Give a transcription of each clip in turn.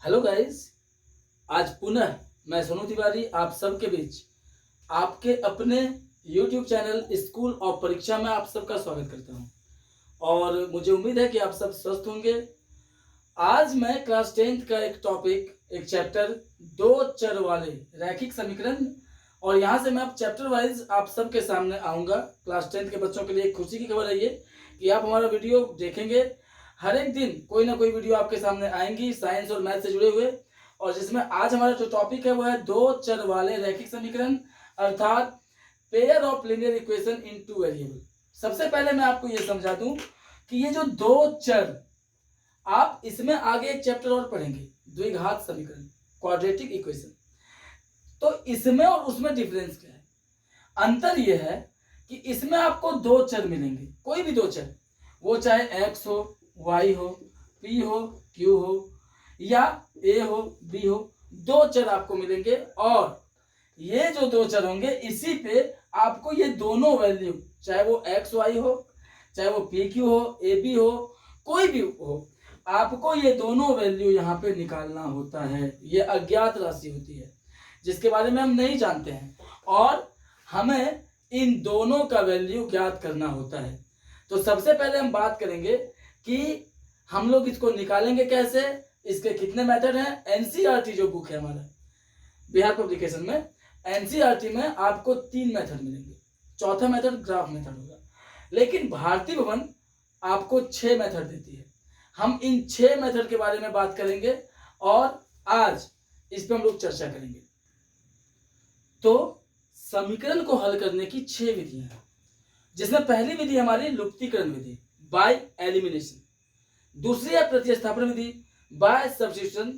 Hello guys. आज पुनः मैं सोनू तिवारी आप सबके बीच आपके अपने YouTube चैनल स्कूल और परीक्षा में आप सबका स्वागत करता हूं और मुझे उम्मीद है कि आप सब स्वस्थ होंगे। आज मैं क्लास 10th का एक टॉपिक, एक चैप्टर दो चर वाले रैखिक समीकरण, और यहाँ से मैं अब चैप्टर वाइज आप सबके सामने आऊँगा। क्लास 10th के बच्चों के लिए एक खुशी की खबर है ये कि आप हमारा वीडियो देखेंगे। हर एक दिन कोई ना कोई वीडियो आपके सामने आएंगी साइंस और मैथ से जुड़े हुए, और जिसमें आज हमारा जो टॉपिक है वो है दो चर वाले रैखिक समीकरण, अर्थात pair of linear equation in two variable. सबसे पहले मैं आपको ये समझा दूं कि ये जो दो चर, आप इसमें आगे एक चैप्टर और पढ़ेंगे, द्विघात समीकरण, क्वाड्रेटिक इक्वेशन। तो इसमें और उसमें डिफरेंस क्या है? अंतर यह है कि इसमें आपको दो चर मिलेंगे, कोई भी दो चर, वो चाहे x हो, y हो, p हो, q हो, या a हो, b हो, दो चर आपको मिलेंगे। और ये जो दो चर होंगे इसी पे आपको ये दोनों वैल्यू, चाहे वो x y हो, चाहे वो p q हो, a b हो, कोई भी हो, आपको ये दोनों वैल्यू यहाँ पे निकालना होता है। ये अज्ञात राशि होती है जिसके बारे में हम नहीं जानते हैं, और हमें इन दोनों का वैल्यू ज्ञात करना होता है। तो सबसे पहले हम बात करेंगे कि हम लोग इसको निकालेंगे कैसे, इसके कितने मेथड हैं। एनसीईआरटी जो बुक है हमारा बिहार पब्लिकेशन में, एनसीईआरटी में आपको 3 मेथड मिलेंगे। चौथा मेथड ग्राफ मेथड होगा, लेकिन भारतीय भवन आपको 6 मेथड देती है। हम इन 6 मेथड के बारे में बात करेंगे और आज इस पर हम लोग चर्चा करेंगे। तो समीकरण को हल करने की 6 विधियां हैं, जिसमें पहली विधि हमारी लुप्तीकरण विधि, बाय एलिमिनेशन। दूसरी है प्रतिस्थापन विधि, बाय सब्स्टिट्यूशन।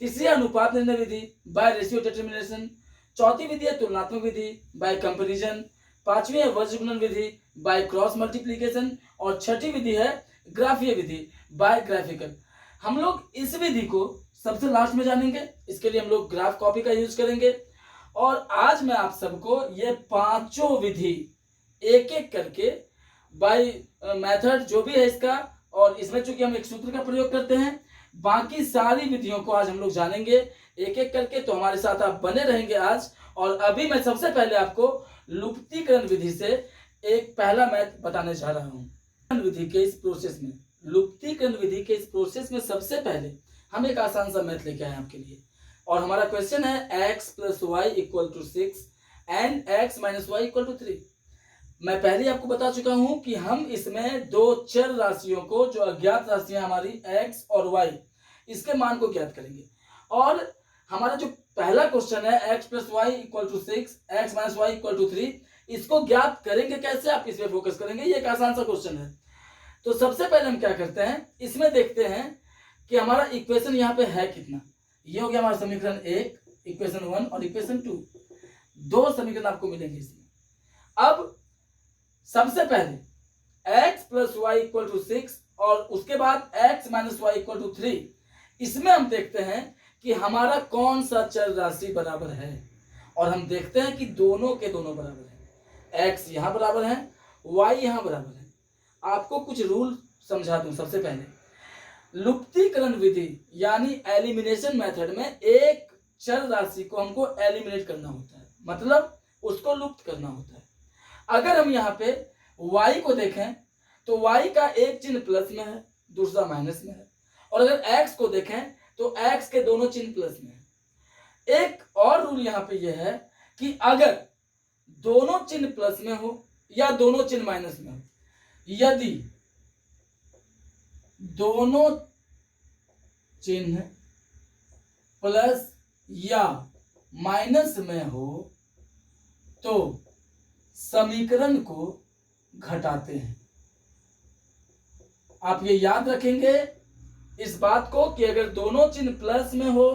तीसरी है अनुपात निर्णय विधि, बाय रेशियो डिटर्मिनेशन। चौथी विधि है तुलनात्मक विधि, बाय कंपैरिजन। पांचवी है वज्र गुणन विधि, बाय क्रॉस मल्टीप्लीकेशन। और छठी विधि है ग्राफीय विधि, बाय ग्राफिकल। हम लोग इस विधि को सबसे लास्ट में जानेंगे, इसके लिए हम लोग ग्राफ कॉपी का यूज करेंगे। और आज मैं आप सबको ये पांचों विधि एक एक करके बाय मेथड जो भी है इसका, और इसमें चूंकि हम एक सूत्र का प्रयोग करते हैं, बाकी सारी विधियों को आज हम लोग जानेंगे एक एक करके। तो हमारे साथ आप बने रहेंगे आज। और अभी मैं सबसे पहले आपको लुप्तीकरण विधि से एक पहला मैथ बताने जा रहा हूं। विधि के इस प्रोसेस में, लुप्तीकरण विधि के इस प्रोसेस में सबसे पहले हम एक आसान सा मैथ लेके आए आपके लिए, और हमारा क्वेश्चन है x + y = 6 and x - y = 3। मैं पहले ही आपको बता चुका हूं कि हम इसमें दो चर राशियों को, जो अज्ञात राशियां हमारी x और y, इसके मान को ज्ञात करेंगे। और हमारा जो पहला क्वेश्चन है x + y = 6, x - y = 3, इसको ज्ञात करेंगे कैसे, आप इस पे फोकस करेंगे। ये एक आसान सा क्वेश्चन है। तो सबसे पहले हम क्या करते हैं, इसमें देखते हैं कि हमारा इक्वेशन यहाँ पे है कितना। ये हो गया हमारा समीकरण 1, इक्वेशन 1 और इक्वेशन 2। दो समीकरण आपको मिलेंगे इसमें। अब सबसे पहले x + y = 6 और उसके बाद x - y = 3, इसमें हम देखते हैं कि हमारा कौन सा चर राशि बराबर है। और हम देखते हैं कि दोनों के दोनों बराबर है। x यहां बराबर है, y यहां बराबर है। आपको कुछ रूल समझा दूं। सबसे पहले लुप्तीकरण विधि यानी एलिमिनेशन मेथड में एक चर राशि को हमको एलिमिनेट करना होता है, मतलब उसको लुप्त करना होता है। अगर हम यहाँ पे y को देखें तो y का एक चिन्ह प्लस में है, दूसरा माइनस में है। और अगर x को देखें तो x के दोनों चिन्ह प्लस में है। एक और रूल यहाँ पे यह है कि अगर दोनों चिन्ह प्लस में हो या दोनों चिन्ह माइनस में हो, यदि दोनों चिन्ह प्लस या माइनस में हो तो समीकरण को घटाते हैं। आप ये याद रखेंगे इस बात को कि अगर दोनों चिन्ह प्लस में हो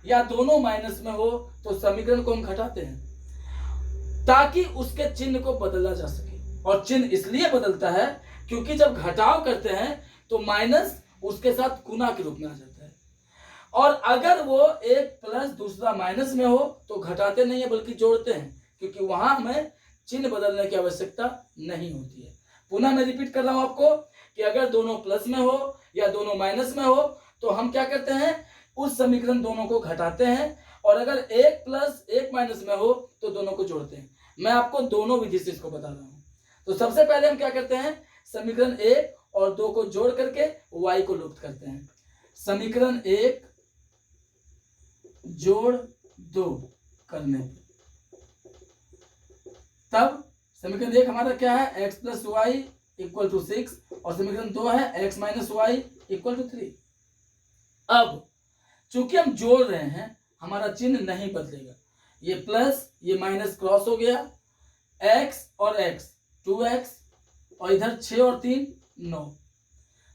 या दोनों माइनस में हो तो समीकरण को हम घटाते हैं, ताकि उसके चिन्ह को बदला जा सके। और चिन्ह इसलिए बदलता है क्योंकि जब घटाव करते हैं तो माइनस उसके साथ गुना के रूप में आ जाता है। और अगर वो एक प्लस दूसरा माइनस में हो तो घटाते नहीं है बल्कि जोड़ते हैं, क्योंकि वहां हमें चिन्ह बदलने की आवश्यकता नहीं होती है। पुनः मैं रिपीट कर रहा हूं आपको कि अगर दोनों प्लस में हो या दोनों माइनस में हो तो हम क्या करते हैं उस समीकरण दोनों को घटाते हैं, और अगर एक प्लस एक माइनस में हो तो दोनों को जोड़ते हैं। मैं आपको दोनों विधि से इसको बता रहा हूं। तो सबसे पहले हम क्या करते हैं, समीकरण 1 और 2 को जोड़ करके y को लुप्त करते हैं। समीकरण 1 जोड़ 2 करने पर तब समीकरण 1 हमारा क्या है, x plus y equal to 6, और समीकरण 2 है x minus y equal to 3। अब चूंकि हम जोड़ रहे हैं, हमारा चिन्ह नहीं बदलेगा, ये प्लस ये माइनस क्रॉस हो गया, x और x 2x, और इधर 6 और 3 9।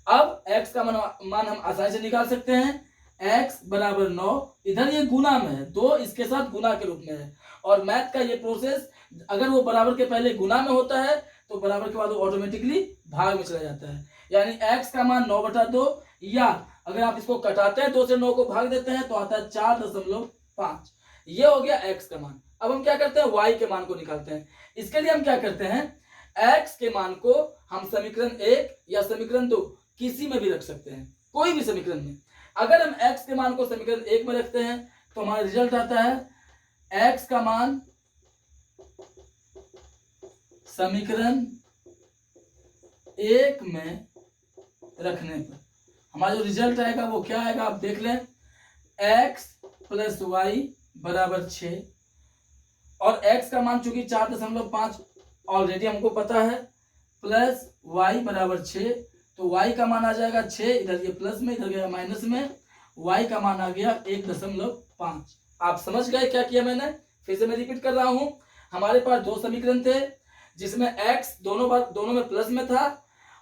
अब x का मान हम आसानी से निकाल सकते हैं, x बराबर 9, इधर ये गुना में है, 2 इसके साथ गुना के रूप में है, और मैथ का ये प्रोसेस अगर वो बराबर के पहले गुना में होता है तो बराबर के बाद वो ऑटोमेटिकली भाग में चला जाता है। यानी x का मान 9/2, या अगर आप इसको कटाते हैं 2 से 9 को भाग देते हैं तो आता है 4.5। ये हो गया x का मान। अब हम क्या करते हैं, y के मान को निकालते हैं। इसके लिए हम क्या करते हैं, x के मान को हम समीकरण 1 या समीकरण 2 किसी में भी रख सकते हैं, कोई भी समीकरण में। अगर हम x के मान को समीकरण 1 में रखते हैं तो हमारा रिजल्ट आता है x का मान समीकरण 1 में रखने पर हमारा जो रिजल्ट आएगा वो क्या आएगा, आप देख लें, x प्लस वाई बराबर 6, और x का मान चूंकि 4.5 ऑलरेडी हमको पता है, प्लस y बराबर 6, तो y का मान आ जाएगा 6, इधर ये प्लस में इधर गया माइनस में, y का मान आ गया 1.5। आप समझ गए क्या किया मैंने, फिर से मैं रिपीट कर रहा हूं। हमारे पास दो समीकरण थे जिसमें x दोनों में प्लस में था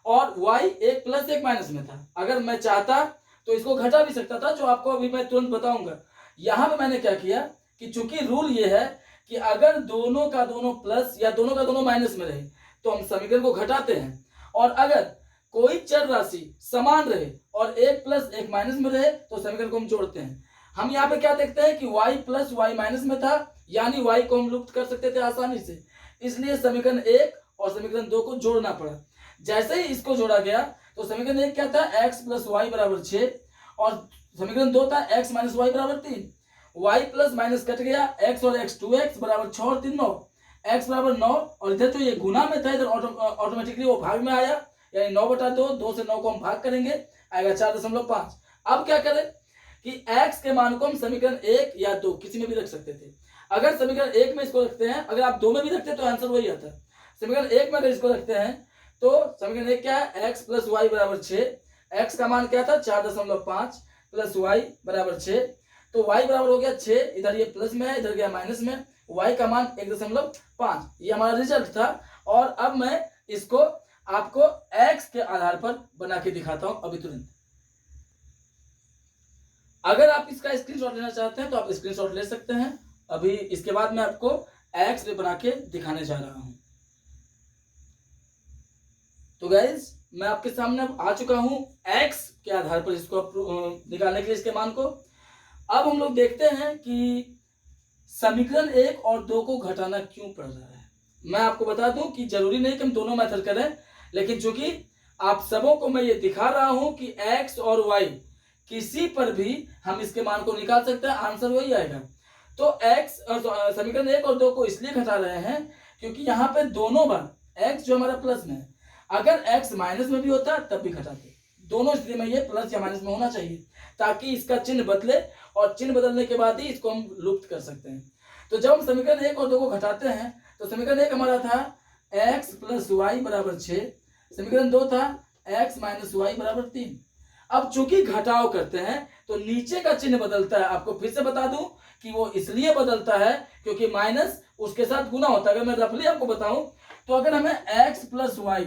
और y एक प्लस एक माइनस में था। अगर मैं चाहता तो इसको घटा भी सकता था, जो आपको अभी मैं तुरंत बताऊंगा। यहाँ पे मैंने क्या किया कि चूंकि रूल ये है कि अगर दोनों का दोनों प्लस या दोनों का दोनों माइनस में रहे तो हम समीकरण को घटाते हैं, और अगर कोई चर राशि समान रहे और एक प्लस एक माइनस में रहे तो समीकरण को हम जोड़ते हैं। हम यहाँ पे क्या देखते हैं कि y प्लस वाई माइनस में था, यानी y को हम लुप्त कर सकते थे आसानी से, इसलिए समीकरण 1 और समीकरण 2 को जोड़ना पड़ा। जैसे ही इसको जोड़ा गया तो समीकरण 1 क्या था, x प्लस वाई बराबर 6, और समीकरण 2 था x माइनस वाई बराबर 3। y प्लस माइनस कट गया, x और x 2x बराबर 6 और 3 9, x बराबर 9, और इधर जो ये गुना में था इधर ऑटोमेटिकली वो भाग में आया, यानी 9/2, 2 से 9 को हम भाग करेंगे आएगा 4.5। अब क्या करें कि x के मान को हम समीकरण 1 या 2 किसी में भी रख सकते थे। अगर समीकरण 1 में इसको रखते हैं, अगर आप 2 में भी रखते हैं तो आंसर वही आता है। समीकरण 1 में अगर इसको रखते हैं तो समीकरण 1 क्या है, x प्लस वाई बराबर 6, x का मान क्या था 4.5 प्लस वाई बराबर 6, तो y बराबर हो गया 6, इधर ये प्लस में है इधर गया माइनस में, y का मान 1.5, ये हमारा रिजल्ट था। और अब मैं इसको आपको x के आधार पर बना के दिखाता हूं अभी तुरंत। अगर आप इसका स्क्रीनशॉट लेना चाहते हैं तो आप स्क्रीनशॉट ले सकते हैं। अभी इसके बाद मैं आपको x पे बना के दिखाने जा रहा हूं। तो गाइज मैं आपके सामने आ चुका हूं x के आधार पर इसको निकालने के लिए इसके मान को। अब हम लोग देखते हैं कि समीकरण 1 और 2 को घटाना क्यों पड़ रहा है। मैं आपको बता दूं कि जरूरी नहीं कि हम दोनों मेथड करें, लेकिन चूंकि आप सबों को मैं ये दिखा रहा हूं कि x और y किसी पर भी हम इसके मान को निकाल सकते हैं, आंसर वही आएगा। तो x समीकरण 1 और 2 को इसलिए घटा रहे हैं क्योंकि यहाँ पे दोनों बार x जो हमारा प्लस में है, अगर x माइनस में भी होता तब भी घटाते, दोनों स्थिति में ये प्लस या माइनस में होना चाहिए ताकि इसका चिन्ह बदले, और चिन्ह बदलने के बाद ही इसको हम लुप्त कर सकते हैं। तो जब हम समीकरण 1 और 2 को घटाते हैं तो समीकरण 1 हमारा था x प्लस वाई बराबर 6, समीकरण 2 था x माइनस वाई बराबर 3। अब चूंकि घटाव करते हैं तो नीचे का चिन्ह बदलता है। आपको फिर से बता दूं कि वो इसलिए बदलता है क्योंकि माइनस उसके साथ गुना होता है। अगर मैं रफली आपको बताऊं तो अगर हमें x प्लस वाई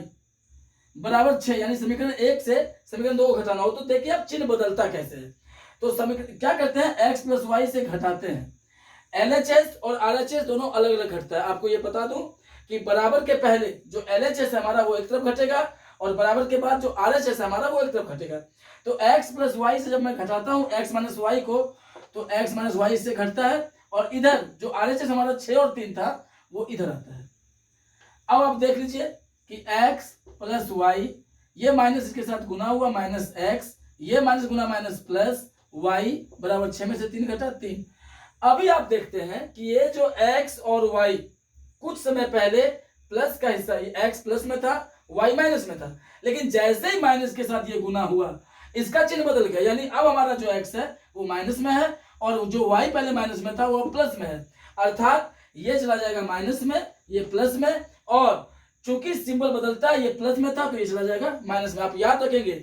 बराबर 6 यानी समीकरण 1 से समीकरण 2 को घटाना हो तो देखिए अब चिन्ह बदलता कैसे है। तो समीकरण क्या करते हैं, x प्लस वाई से घटाते हैं। LHS और RHS दोनों अलग अलग घटता है। आपको ये बता दूं कि बराबर के पहले जो LHS है हमारा वो एक तरफ घटेगा, और बराबर के बाद जो RHS है हमारा वो एक तरफ घटेगा। तो x प्लस वाई से जब मैं घटाता हूं x माइनस वाई को, तो x माइनस वाई से घटता है, और इधर जो RHS हमारा 6 और 3 था वो इधर आता है। अब आप देख लीजिए कि x प्लस वाई, ये माइनस इसके साथ गुना हुआ माइनस x, ये माइनस गुना माइनस प्लस, y बराबर 6 में से 3 घटा 3। अभी आप देखते हैं कि ये जो x और y कुछ समय पहले प्लस का हिस्सा x प्लस में था, y माइनस में था, लेकिन जैसे ही माइनस के साथ ये गुना हुआ इसका चिन्ह बदल गया, यानी अब हमारा जो x है वो माइनस में है और जो y पहले माइनस में था वो प्लस में है। अर्थात ये चला जाएगा माइनस में, ये प्लस में, और चूंकि सिंबल बदलता है, ये प्लस में था तो ये चला जाएगा माइनस में। आप याद रखेंगे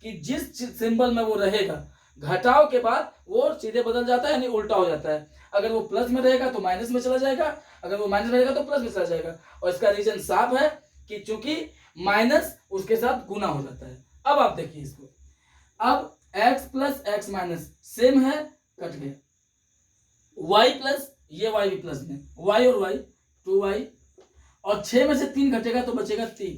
कि जिस सिंबल में वो रहेगा घटाव के बाद वो सीधे बदल जाता है, यानी उल्टा हो जाता है। अगर वो प्लस में रहेगा तो माइनस में चला जाएगा, अगर वो माइनस में रहेगा तो प्लस में चला जाएगा। और इसका रीजन साफ है कि चूंकि माइनस उसके साथ गुना हो जाता है। अब आप देखिए इसको, अब x plus x minus same है, कट गया, y प्लस ये y भी प्लस में, y और y 2y, और 6 में से 3 घटेगा तो बचेगा 3।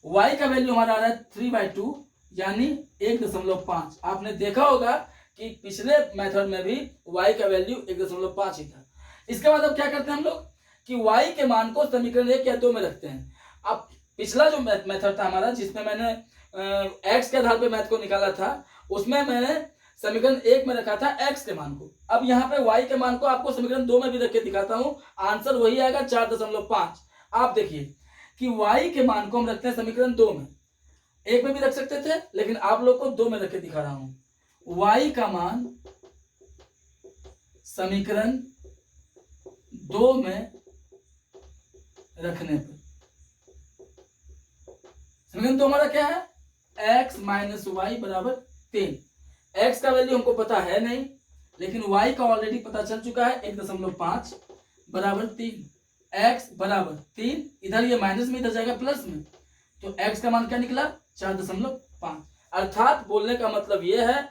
y का वैल्यू हमारा आ रहा है 3/2 यानी 1.5। आपने देखा होगा कि पिछले मेथड में भी y का वैल्यू 1.5 ही था। इसके बाद अब क्या करते हैं हम लोग कि y के मान को समीकरण 1 या 2 में रखते हैं। अब पिछला जो मेथड था हमारा, जिसमें मैंने x के आधार पे मैथ को निकाला था, उसमें मैंने समीकरण 1 में रखा था x के मान को। अब यहाँ पे y के मान को आपको समीकरण 2 में भी रख के दिखाता हूँ, आंसर वही आएगा 4.5। आप देखिए कि y के मान को हम रखते हैं समीकरण 2 में, 1 में भी रख सकते थे लेकिन आप लोग को 2 में रख के दिखा रहा हूं। y का मान समीकरण 2 में रखने पर समीकरण 2 हमारा क्या है, x माइनस वाई बराबर 3। x का वैल्यू हमको पता है नहीं, लेकिन y का ऑलरेडी पता चल चुका है, 1.5 बराबर 3। x बराबर 3, इधर ये माइनस में इधर जाएगा प्लस में, तो x का मान क्या निकला 4.5। अर्थात बोलने का मतलब ये है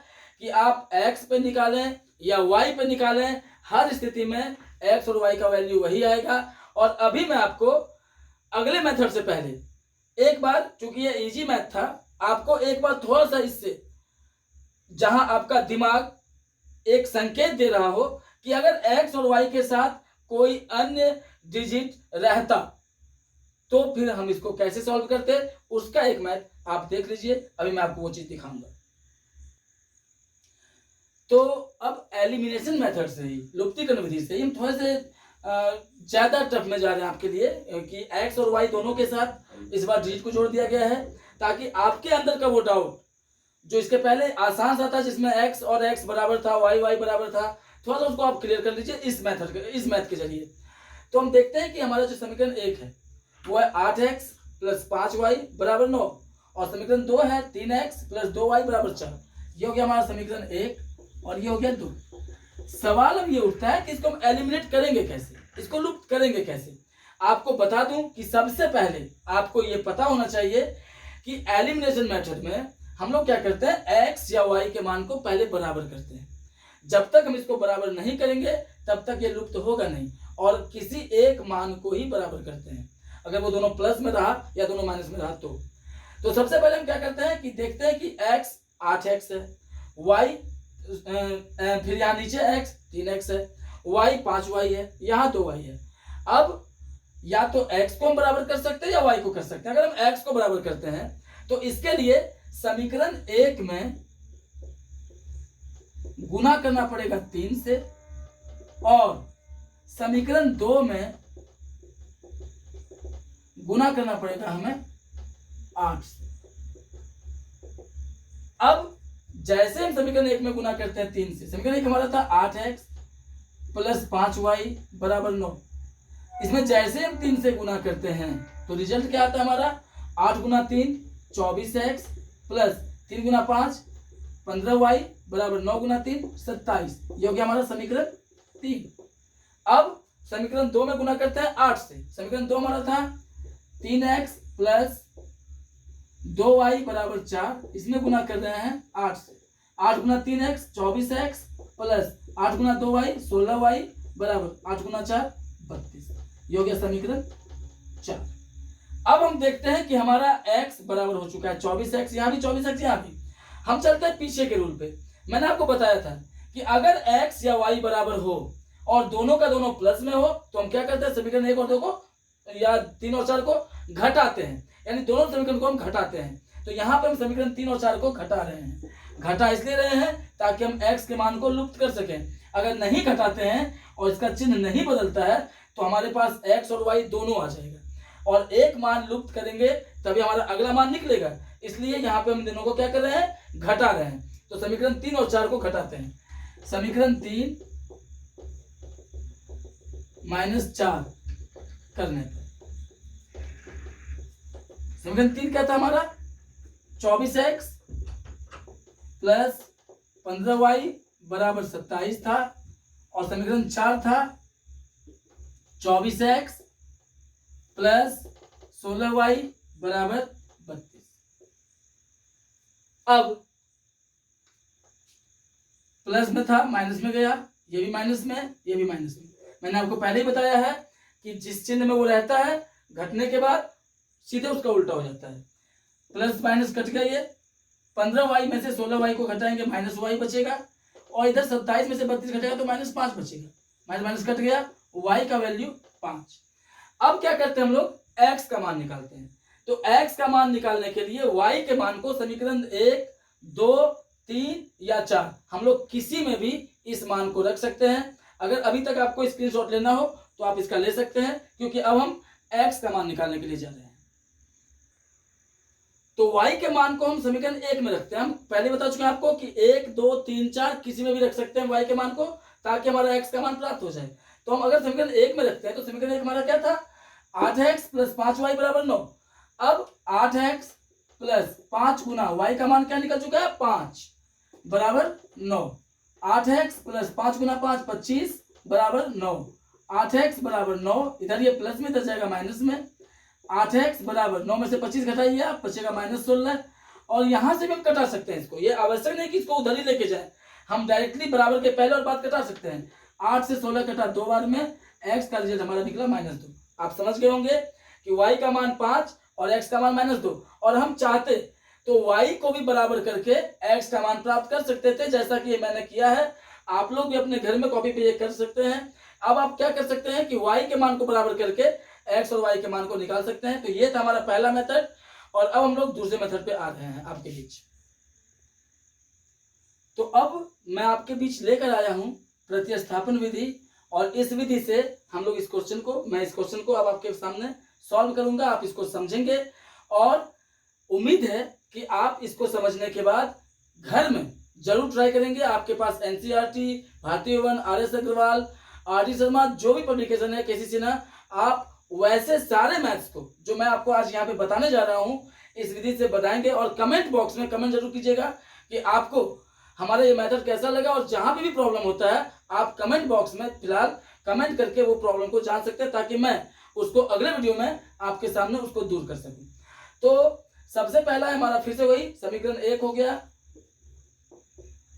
कि आप x पे निकालें या y पे निकालें, हर स्थिति में x और y का वैल्यू वही आएगा। और अभी मैं आपको अगले मेथड से पहले एक बार, चूंकि ये इजी मैथ था, आपको एक बार थोड़ा सा इससे, जहां आपका दिमाग एक संकेत दे रहा हो कि अगर x और y के साथ कोई अन्य डिजिट रहता तो फिर हम इसको कैसे सॉल्व करते, उसका एक मैथ आप देख लीजिए। अभी मैं आपको वो चीज दिखाऊंगा। तो अब एलिमिनेशन मेथड से ही, लुप्तीकरण विधि से ही हम थोड़े से ज्यादा टफ में जा रहे हैं आपके लिए, कि x और y दोनों के साथ इस बार डिजिट को जोड़ दिया गया है, ताकि आपके अंदर का वो डाउट जो इसके पहले आसान सा था, जिसमें x और x बराबर था, y बराबर था, थोड़ा सा उसको आप क्लियर कर लीजिए इस मेथड के, इस मैथ के जरिए। तो हम देखते हैं कि हमारा जो समीकरण 1 है वो है 8x प्लस 5y बराबर 9, और समीकरण 2 है 3x प्लस 2y बराबर 4। ये हो गया हमारा समीकरण 1 और ये हो गया 2। सवाल अब ये उठता है कि इसको हम एलिमिनेट करेंगे कैसे, इसको लुप्त करेंगे कैसे। आपको बता दूं कि सबसे पहले आपको ये पता होना चाहिए कि एलिमिनेशन मेथड में हम लोग क्या करते हैं, x या y के मान को पहले बराबर करते हैं। जब तक हम इसको बराबर नहीं करेंगे तब तक ये लुप्त होगा नहीं, और किसी एक मान को ही बराबर करते हैं, अगर वो दोनों प्लस में रहा या दोनों माइनस में रहा तो सबसे पहले हम क्या करते हैं कि देखते हैं कि x 8x है, y फिर यहाँ नीचे x 3x है, y 5y है, यहाँ 2y है। अब या तो x को हम बराबर कर सकते हैं या y को कर सकते हैं। अगर हम x को बराबर करते हैं तो इसके लिए समीकरण 1 में गुना करना पड़ेगा 3 से, और समीकरण 2 में गुना करना पड़ेगा हमें 8 से। अब जैसे हम समीकरण 1 में गुना करते हैं 3 से, समीकरण 1 हमारा था 8x प्लस 5y बराबर 9, इसमें जैसे हम 3 से गुना करते हैं तो रिजल्ट क्या आता है हमारा, 8 गुना 3 24x प्लस 3 गुना 5 15y बराबर 9 गुना 3 27। ये हो गया हमारा समीकरण 3। अब समीकरण 2 में गुना करते हैं 8 से, समीकरण 2 हमारा था 3x प्लस 2y बराबर 4, इसमें गुना कर रहे हैं 8 से, 8 गुना 3x 24x प्लस 8 गुना 2y 16y बराबर 8 गुना 4 32। ये हो गया समीकरण 4। अब हम देखते हैं कि हमारा x बराबर हो चुका है 24x, यहाँ भी 24x, यहाँ भी। हम चलते हैं पीछे के रूल पे। मैंने आपको बताया था कि अगर x या y बराबर हो और दोनों का दोनों प्लस में हो तो हम क्या करते हैं, समीकरण 1 और 2 को या 3 और 4 को घटाते हैं, यानी दोनों समीकरण को हम घटाते हैं। तो यहाँ पे हम समीकरण 3 और 4 को घटा रहे हैं। घटा इसलिए रहे हैं ताकि हम x के मान को लुप्त कर सकें। अगर नहीं घटाते हैं और इसका चिन्ह नहीं बदलता है तो हमारे पास x और y दोनों आ जाएगा और एक मान लुप्त करेंगे तभी हमारा अगला मान निकलेगा। इसलिए यहाँ पे हम दोनों को क्या कर रहे हैं, घटा रहे हैं। तो समीकरण 3 और 4 को घटाते हैं। समीकरण 3 -4 करने पर समीकरण 3 क्या था हमारा, 24x प्लस 15y बराबर 27 था और समीकरण 4 था 24x प्लस 16y बराबर 32। अब प्लस में था माइनस में गया, ये भी माइनस में, ये भी माइनस में। मैंने आपको पहले ही बताया है कि जिस चिन्ह में वो रहता है घटने के बाद सीधे उसका उल्टा हो जाता है। प्लस माइनस कट गया, ये 15y में से 16y को घटाएंगे -y बचेगा और इधर 27 में से 32 घटेगा तो -5 बचेगा। माइनस कट गया, y का वैल्यू 5। अब क्या करते हैं हम लोग, x का मान निकालते हैं। तो x का मान निकालने के लिए y के मान को समीकरण 1, 2, 3 या 4 हम लोग किसी में भी इस मान को रख सकते हैं। अगर अभी तक आपको स्क्रीनशॉट लेना हो तो आप इसका ले सकते हैं, क्योंकि अब हम x का मान निकालने के लिए जा रहे हैं। तो y के मान को हम समीकरण 1 में रखते हैं। हम पहले बता चुके हैं आपको कि 1, 2, 3, 4 किसी में भी रख सकते हैं y के मान को, ताकि हमारा x का मान प्राप्त हो जाए। तो हम अगर समीकरण 1 में रखते हैं तो समीकरण 1 हमारा क्या था, 8x प्लस 5y बराबर 9। अब 8x प्लस 5 गुना y का मान क्या निकल चुका है, 5 बराबर 9। 8x प्लस 5 गुना 5 25 बराबर 9। 8x बराबर 9, इधर ये प्लस में, इधर जाएगा माइनस में। 8x बराबर 9 में से 25 घटाइए आप, बचेगा -16। और यहां से भी हम कटा सकते हैं इसको, ये आवश्यक नहीं कि इसको उधर ही लेके जाए, हम डायरेक्टली बराबर के पहले और बाद कटा सकते हैं। 8 से 16 कटा 2 बार में, x का रिजल्ट हमारा निकला -2। आप समझ गए होंगे कि y का मान 5 और x का मान -2, और हम चाहते तो y को भी बराबर करके x का मान प्राप्त कर सकते थे, जैसा कि मैंने किया है। आप लोग भी अपने घर में कॉपी पे ये कर सकते हैं। अब आप क्या कर सकते हैं कि y के मान को बराबर करके x और y के मान को निकाल सकते हैं। तो ये था हमारा पहला मेथड, और अब हम लोग दूसरे मेथड पे आ रहे हैं आपके बीच। तो अब मैं आपके बीच लेकर आया हूं प्रतिस्थापन विधि, और इस विधि से हम लोग इस क्वेश्चन को अब आपके सामने सॉल्व करूंगा। आप इसको समझेंगे और उम्मीद है कि आप इसको समझने के बाद घर में जरूर ट्राई करेंगे। आपके पास एनसीईआरटी, भारतीय वन, RS अग्रवाल, RD शर्मा, जो भी पब्लिकेशन है, केसी सिन्हा, आप वैसे सारे मैथ्स को जो मैं आपको आज यहाँ पे बताने जा रहा हूँ इस विधि से बताएंगे। और कमेंट बॉक्स में कमेंट जरूर कीजिएगा कि आपको हमारा ये मेथड कैसा लगा, और जहां भी प्रॉब्लम होता है आप कमेंट बॉक्स में फिलहाल कमेंट करके वो प्रॉब्लम को जान सकते हैं, ताकि मैं उसको अगले वीडियो में आपके सामने उसको दूर कर सकूं। तो सबसे पहला है हमारा, फिर से वही समीकरण 1 हो गया,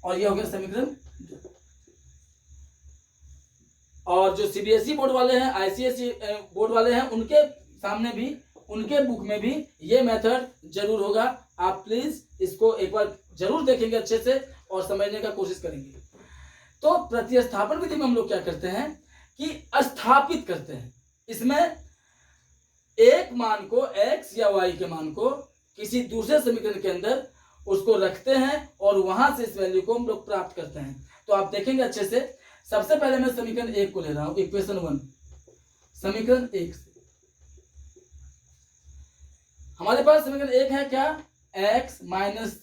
और ये हो गया समीकरण 2। और जो सीबीएसई बोर्ड वाले हैं, आईसीएसई बोर्ड वाले हैं, उनके सामने भी, उनके बुक में भी ये मेथड जरूर होगा। आप प्लीज इसको एक बार जरूर देखेंगे अच्छे से और समझने का कोशिश करेंगे। तो प्रतिस्थापन विधि में हम लोग क्या करते हैं कि स्थापित करते हैं। इसमें एक मान को, x या y के मान को किसी दूसरे समीकरण के अंदर उसको रखते हैं और वहां से इस वैल्यू को हम लोग प्राप्त करते हैं। तो आप देखेंगे अच्छे से। सबसे पहले मैं समीकरण 1 को ले रहा हूं, इक्वेशन 1। समीकरण 1 से हमारे पास समीकरण 1 है क्या, x minus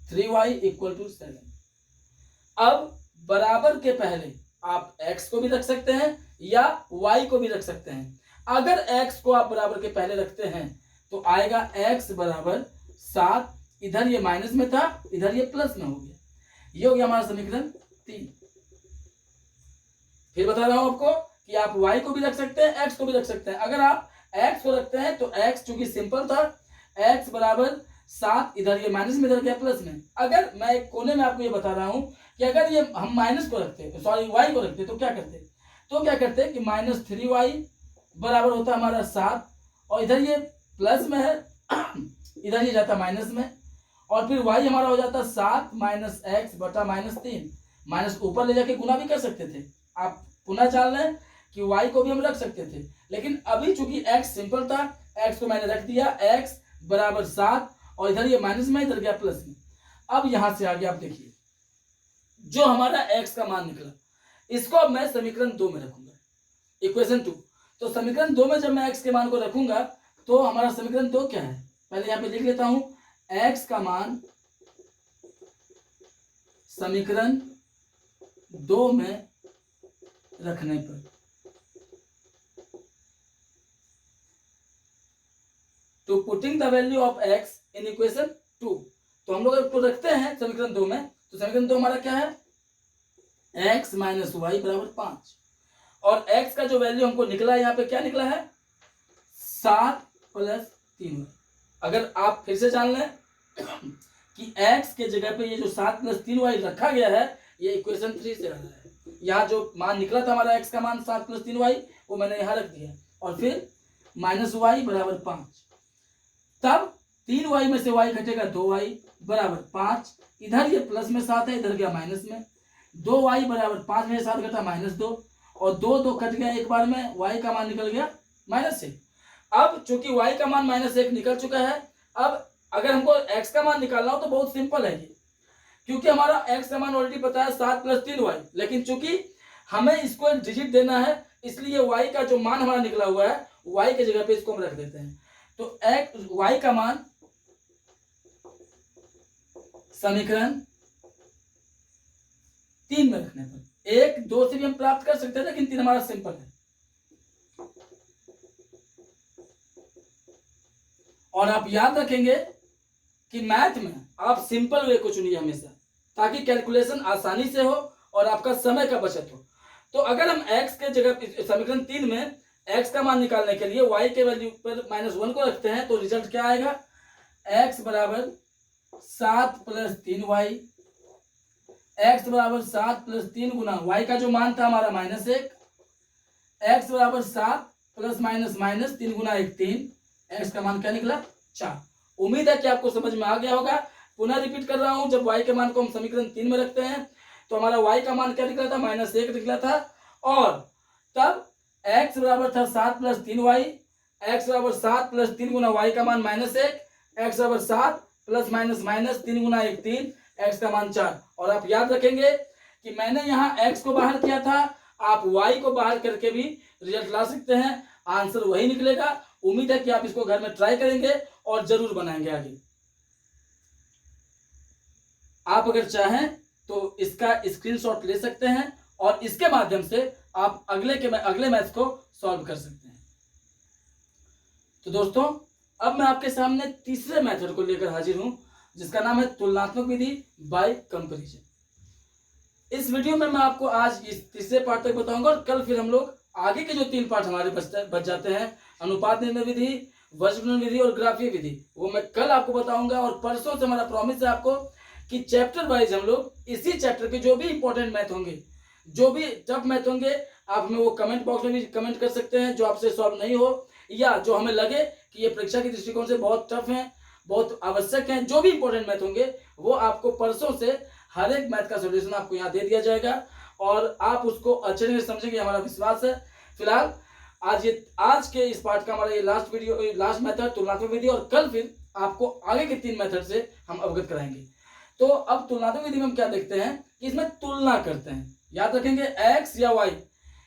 3y equal to 7। अब बराबर के पहले आप x को भी रख सकते हैं या y को भी रख सकते हैं। अगर x को आप बराबर के पहले रखते हैं तो आएगा x बराबर 7, इधर ये माइनस में था, इधर ये प्लस में हो गया। ये हो गया हमारा समीकरण 3। फिर बता रहा हूं आपको कि आप y को भी रख सकते हैं, x को भी रख सकते हैं। अगर आप x को रखते हैं तो x चूंकि सिंपल था, x बराबर 7, इधर ये माइनस में, इधर गया प्लस में। अगर मैं एक कोने में आपको ये बता रहा हूं कि अगर ये हम माइनस को रखते, सॉरी y को रखते, तो क्या करते कि -3y बराबर होता हमारा 7, और इधर ये प्लस में है, इधर ये जाता माइनस में, और फिर y हमारा हो जाता 7 माइनस x बटा -3। माइनस ऊपर ले जाके गुना भी कर सकते थे। आप पुनः जान लें कि y को भी हम रख सकते थे, लेकिन अभी चूंकि x सिंपल था, x को मैंने रख दिया, x बराबर 7, और इधर ये माइनस में, इधर गया प्लस में। अब यहां से आगे आप देखिए, जो हमारा x का मान निकला, इसको अब मैं समीकरण 2 में रखूंगा, इक्वेशन 2। तो समीकरण 2 में जब मैं x के मान को रखूंगा तो हमारा समीकरण 2 क्या है, पहले यहां पे लिख लेता हूं, x का मान समीकरण 2 में रखने पर to putting the value of x in equation 2। तो हम लोग इसको रखते हैं समीकरण 2 में, तो समीकरण 2 हमारा क्या है, x माइनस वाई बराबर 5, और x का जो वैल्यू हमको निकला है यहाँ पे क्या निकला है, 7 प्लस 3। अगर आप फिर से जान लें कि x के जगह पे ये जो 7 प्लस 3y रखा गया है, ये इक्वेशन 3 से आ रहा है। यहाँ जो मान निकला था हमारा x का मान 7 प्लस 3y, वो मैंने यहाँ रख दिया, और फिर माइनस वाई बराबर 5, तब 3y में से y घटेगा 2y बराबर 5, इधर ये प्लस में 7 है, इधर गया माइनस में, 2y बराबर 5 में 7 घटा -2, और 2 कट गया एक बार में, y का मान निकल गया -1। अब चूंकि y का मान -1 निकल चुका है, अब अगर हमको x का मान निकालना हो तो बहुत सिंपल है ये, क्योंकि हमारा x का मान ऑलरेडी पता है 7 प्लस 3y, लेकिन चूंकि हमें इसको एक डिजिट देना है, इसलिए y का जो मान हमारा निकला हुआ है, y के जगह पे इसको हम रख देते हैं। तो y का मान समीकरण 3 में रखने पर, 1 2 से भी हम प्राप्त कर सकते हैं, लेकिन 3 हमारा सिंपल है। और आप याद रखेंगे कि मैथ में आप सिंपल वे को चुनिए हमेशा, ताकि कैलकुलेशन आसानी से हो और आपका समय का बचत हो। तो अगर हम x के जगह समीकरण 3 में x का मान निकालने के लिए y के वैल्यू पर -1 को रखते हैं, तो रिजल्ट क्या आएगा, x बराबर 7 प्लस 3y, x बराबर 7 प्लस 3 गुना y का जो मान था हमारा -1, x बराबर 7 प्लस माइनस 3 गुना 1 3, x का मान क्या निकला 4। उम्मीद है कि आपको समझ में आ गया होगा। पुनः रिपीट कर रहा हूं, जब y के मान को हम समीकरण 3 में रखते हैं तो हमारा y का मान क्या निकला था, -1 निकला था, और तब x बराबर था 7 प्लस 3y, x बराबर 7 प्लस 3 गुना y का मान -1, x बराबर 7 प्लस माइनस 3 गुना 1 3, x का मान 4। और आप याद रखेंगे कि मैंने यहाँ x को बाहर किया था, आप y को बाहर करके भी रिजल्ट ला सकते हैं, आंसर वही निकलेगा। उम्मीद है कि आप इसको घर में ट्राई करेंगे और जरूर बनाएंगे आगे। आप अगर चाहें तो इसका स्क्रीनशॉट ले सकते हैं और इसके माध्यम से आप अगले मैथ को सॉल्व कर सकते हैं। तो दोस्तों, अब मैं आपके सामने तीसरे मेथड को लेकर हाजिर हूं, जिसका नाम है तुलनात्मक विधि बाय कंपैरिजन। इस वीडियो में मैं आपको आज इस तीसरे पार्ट तक बताऊंगा, और कल फिर हम लोग आगे के जो 3 पार्ट हमारे बच जाते हैं, अनुपात निर्णय विधि, वर्गीकरण विधि और ग्राफीय विधि, वो मैं कल आपको बताऊंगा। और परसों से हमारा प्रॉमिस है आपको कि चैप्टर वाइज हम लोग इसी चैप्टर के जो भी इंपॉर्टेंट मैथ होंगे, जो भी टफ मैथ होंगे, आप हमें वो कमेंट बॉक्स में भी कमेंट कर सकते हैं, जो आपसे सॉल्व नहीं हो या जो हमें लगे कि ये परीक्षा के दृष्टिकोण से बहुत टफ है, बहुत आवश्यक है, जो भी इंपॉर्टेंट मैथ होंगे वो आपको परसों से हर एक मैथ का सोल्यूशन आपको यहाँ दे दिया जाएगा, और आप उसको अच्छे से समझेंगे, हमारा विश्वास है। फिलहाल आज के इस पार्ट का हमारा ये लास्ट मेथड तुलनात्मक विधि, और कल फिर आपको आगे के 3 मेथड से हम अवगत कराएंगे। तो अब तुलनात्मक विधि में हम क्या देखते हैं कि इसमें तुलना करते हैं। याद रखेंगे x या y,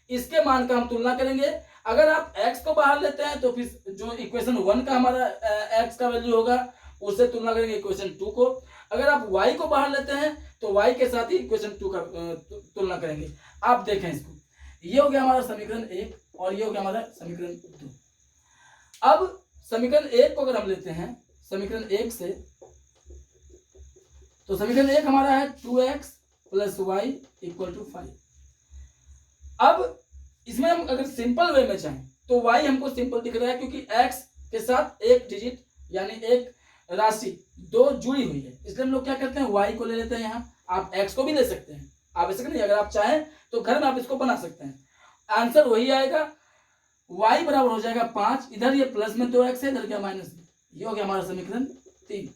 इसके मान का हम तुलना करेंगे। अगर आप x को बाहर लेते हैं तो फिर जो इक्वेशन 1 का हमारा x का वैल्यू होगा उससे तुलना करेंगे इक्वेशन 2 को। अगर आप y को बाहर लेते हैं तो y के साथ ही इक्वेशन 2 का तुलना करेंगे। आप देखें इसको, ये हो गया हमारा समीकरण 1 और ये हो गया हमारा समीकरण 2। अब समीकरण 1 को अगर हम लेते हैं समीकरण 1 से, तो समीकरण 1 हमारा है 2x plus y equal to 5। अब इसमें हम अगर सिंपल वे में चाहें तो y हमको सिंपल दिख रहा है, क्योंकि x के साथ एक डिजिट यानी एक राशि 2 जुड़ी हुई है, इसलिए हम लोग क्या करते हैं y को ले लेते हैं। यहाँ आप x को भी ले सकते हैं, आवश्यक नहीं, अगर आप चाहें तो घर में आप इसको बना सकते हैं, आंसर वही आएगा। y बराबर हो जाएगा 5, इधर ये प्लस में 2x है, इधर क्या माइनस में, ये हो गया हमारा समीकरण 3।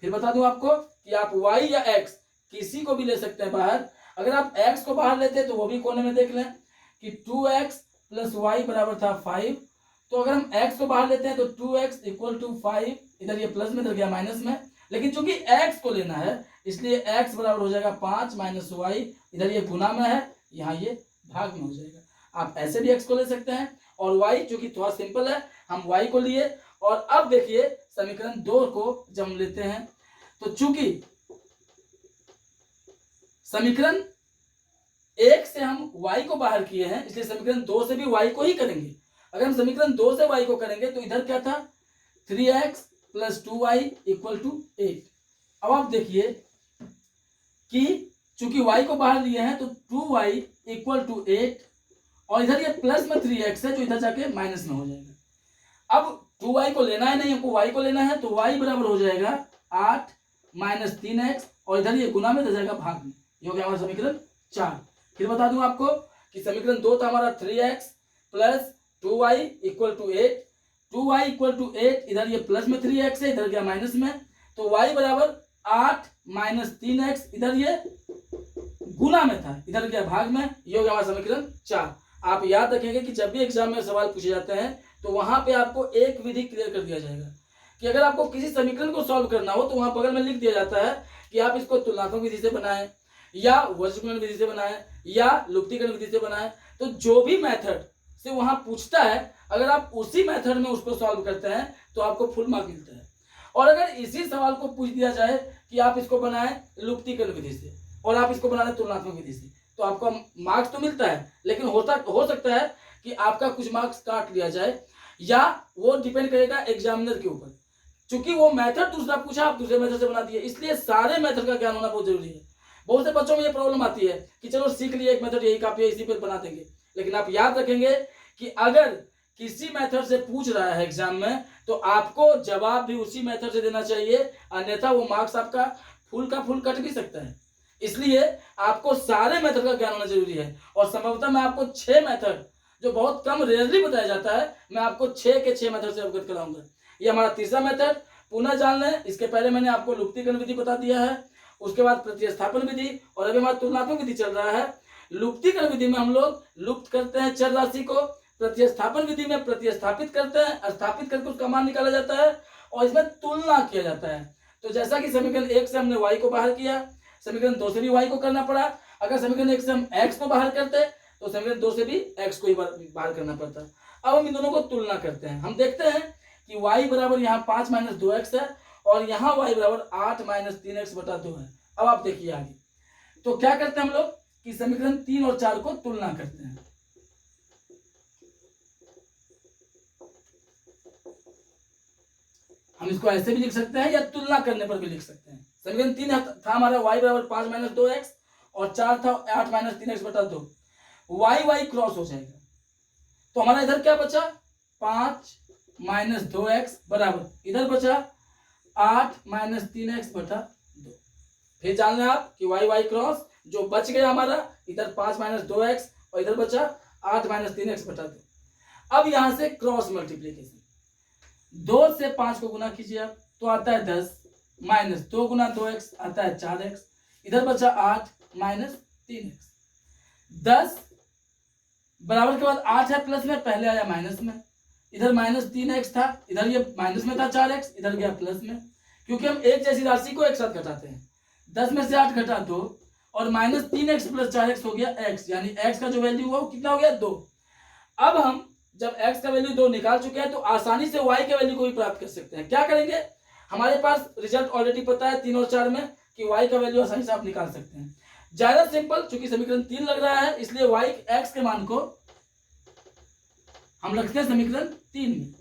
फिर बता दूं आपको कि आप y या x किसी को भी ले सकते हैं बाहर। अगर आप x को बाहर लेते हैं तो वो भी कोने में देख लें कि 2x प्लस वाई बराबर था 5, तो अगर हम x को बाहर लेते हैं तो 2x इक्वल टू 5, इधर ये प्लस में, इधर गया माइनस में, लेकिन चूंकि x को लेना है इसलिए x बराबर हो जाएगा 5 माइनस वाई, इधर ये गुना में है, यहाँ ये भाग में हो जाएगा। आप ऐसे भी x को ले सकते हैं, और y चूंकि थोड़ा सिंपल है हम y को लिए। और अब देखिए समीकरण 2 को जब हम लेते हैं तो चूंकि समीकरण 1 से हम y को बाहर किए हैं इसलिए समीकरण 2 से भी y को ही करेंगे। अगर हम समीकरण 2 से y को करेंगे तो इधर क्या था 3x plus 2y equal to 8। अब आप देखिए कि चूंकि y को बाहर लिए हैं तो 2y इक्वल टू 8, और इधर ये प्लस में 3x है जो इधर जाके माइनस में हो जाएगा। अब 2y को लेना है नहीं, हमको y को लेना है, तो y बराबर हो जाएगा 8 माइनस 3x, और इधर ये गुना में हो जाएगा भाग में। ये हो गया हमारा समीकरण 4। फिर बता दूं आपको कि समीकरण 2 था हमारा 3x plus 2y equal to 8, 2y equal to 8, इधर ये प्लस में 3x है, इधर गया माइनस में, तो y बराबर 8 माइनस 3x, इधर ये गुना में था, इधर गया भाग में। ये हो गया हमारा समीकरण 4। आप याद रखेंगे कि जब भी एग्जाम में सवाल पूछे जाते हैं तो वहां पे आपको एक विधि क्लियर कर दिया जाएगा कि अगर आपको किसी समीकरण को सॉल्व करना हो तो वहां बगल में लिख दिया जाता है कि आप इसको तुलनात्मक विधि से बनाएं, या वर्गीकरण विधि से बनाएं, या लुप्तीकरण विधि से बनाएं। तो जो भी मेथड से वहां पूछता है अगर आप उसी मेथड में उसको सॉल्व करते हैं तो आपको फुल मार्क मिलता है। और अगर इसी सवाल को पूछ दिया जाए कि आप इसको बनाएं लुप्तीकरण विधि से और आप इसको बना लें तुलनात्मक विधि से, तो आपको मार्क्स तो मिलता है, लेकिन हो सकता है कि आपका कुछ मार्क्स काट लिया जाए, या वो डिपेंड करेगा एग्जामिनर के ऊपर। चूंकि वो मेथड दूसरा पूछा, आप दूसरे मेथड से बना दिए, इसलिए सारे मेथड का ज्ञान होना बहुत जरूरी है। बहुत से बच्चों में ये प्रॉब्लम आती है कि चलो सीख लिए एक मेथड, यही काफी है, इसी पर बना देंगे। लेकिन आप याद रखेंगे कि अगर किसी मेथड से पूछ रहा है एग्जाम में तो आपको जवाब भी उसी मेथड से देना चाहिए, अन्यथा वो मार्क्स आपका फुल का फुल कट भी सकता है। इसलिए आपको सारे मेथड का ज्ञान होना जरूरी है। और संभवतः मैं आपको 6 मेथड, जो बहुत कम रेयरली बताया जाता है, मैं आपको 6 के 6 मेथड से अवगत कराऊंगा। ये हमारा तीसरा मेथड पुनः जान लें। इसके पहले मैंने आपको लुप्तीकरण विधि बता दिया है, उसके बाद प्रतिस्थापन विधि, और अभी हमारा तुलनात्मक विधि चल रहा है। लुप्तीकरण विधि में हम लोग लुप्त करते हैं चर राशि को, प्रतिस्थापन विधि में प्रतिस्थापित करते हैं, स्थापित करके उसका मान निकाला जाता है, और इसमें तुलना किया जाता है। तो जैसा कि समीकरण 1 से हमने y को बाहर किया, समीकरण 2 से भी y को करना पड़ा। अगर समीकरण 1 से हम x को बाहर करते तो समीकरण 2 से भी x को ही बाहर करना पड़ता। अब हम इन दोनों को तुलना करते हैं। हम देखते हैं कि y बराबर यहाँ 5 माइनस 2x है, और यहाँ y बराबर 8 माइनस 3x बटा 2 है। अब आप देखिए आगे, तो क्या करते हैं हम लोग कि समीकरण 3 और 4 को तुलना करते हैं। हम इसको ऐसे भी लिख सकते हैं या तुलना करने पर भी लिख सकते हैं। समीकरण 3 था हमारा y बराबर 5 माइनस 2x, और 4 था 8 माइनस 3x बटा 2। y क्रॉस हो जाएगा, तो हमारा इधर क्या बचा 5 माइनस 2x बराबर इधर बचा 8 माइनस 3x बटा 2। फिर जान लें आप कि y क्रॉस जो बच गया हमारा, इधर 5 माइनस 2x और इधर बचा 8 माइनस 3x बटा 2। अब यहां से क्रॉस मल्टीप्लीकेशन, 2 से 5 को गुना कीजिए आप तो आता है 10, माइनस 2 गुना 2x आता है 4x, इधर बचा 8 माइनस 3x। 10 बराबर के बाद 8 है प्लस में, पहले आया माइनस में, इधर माइनस 3x था, इधर ये माइनस में था 4x, इधर गया प्लस में, क्योंकि हम एक जैसी राशि को एक साथ घटाते हैं। 10 में से 8 घटा 2, और माइनस 3x प्लस 4x हो गया x, यानी x का जो वैल्यू हुआ वो कितना हो गया 2। अब हम जब x का वैल्यू 2 निकाल चुके हैं तो आसानी से y के वैल्यू को भी प्राप्त कर सकते हैं। क्या करेंगे, हमारे पास रिजल्ट ऑलरेडी पता है 3 और 4 में कि y का वैल्यू आसानी से आप निकाल सकते हैं। ज्यादा सिंपल, चूंकि समीकरण 3 लग रहा है इसलिए y x के मान को हम रखते हैं समीकरण 3 में।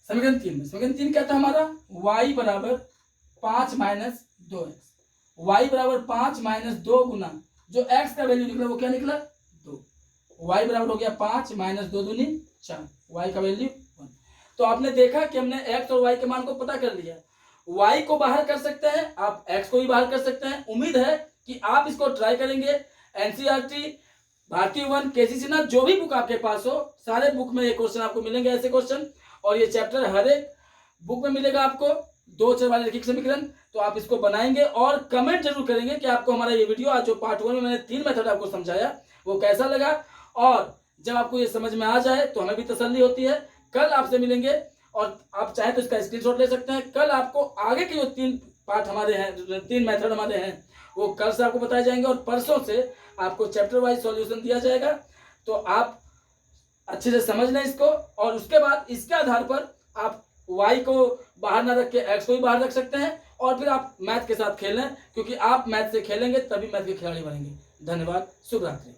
समीकरण 3 क्या था हमारा, y बराबर 5 माइनस 2x, y बराबर 5 माइनस 2 गुना जो x का वैल्यू निकला वो क्या निकला 2, y बराबर हो गया 5 माइनस 2 दूनी 4, y का वैल्यू 1। तो आपने देखा कि हमने x और y के मान को पता कर लिया। y को बाहर कर सकते हैं, आप x को भी बाहर कर सकते हैं। उम्मीद है कि आप इसको ट्राई करेंगे। एनसीईआरटी, भारतीय वन, केसी सिन्हा, जो भी बुक आपके पास हो, सारे बुक में ये क्वेश्चन आपको मिलेंगे, ऐसे क्वेश्चन, और ये चैप्टर हर एक बुक में मिलेगा आपको, 2 चर वाले रैखिक समीकरण। तो आप इसको बनाएंगे और कमेंट जरूर करेंगे कि आपको हमारा ये वीडियो आज जो पार्ट 1 में मैंने 3 मेथड आपको समझाया वो कैसा लगा। और जब आपको ये समझ में आ जाए तो हमें भी तसल्ली होती है। कल आपसे मिलेंगे और आप चाहे तो इसका स्क्रीनशॉट ले सकते हैं। कल आपको आगे के जो 3 पार्ट हमारे हैं, 3 मेथड हमारे हैं, वो कल से आपको बताए जाएंगे और परसों से आपको चैप्टर वाइज सॉल्यूशन दिया जाएगा। तो आप अच्छे से समझ लें इसको, और उसके बाद इसके आधार पर आप y को बाहर ना रख के x को भी बाहर रख सकते हैं, और फिर आप मैथ के साथ खेलें, क्योंकि आप मैथ से खेलेंगे तभी मैथ के खिलाड़ी बनेंगे। धन्यवाद, शुभ रात्रि।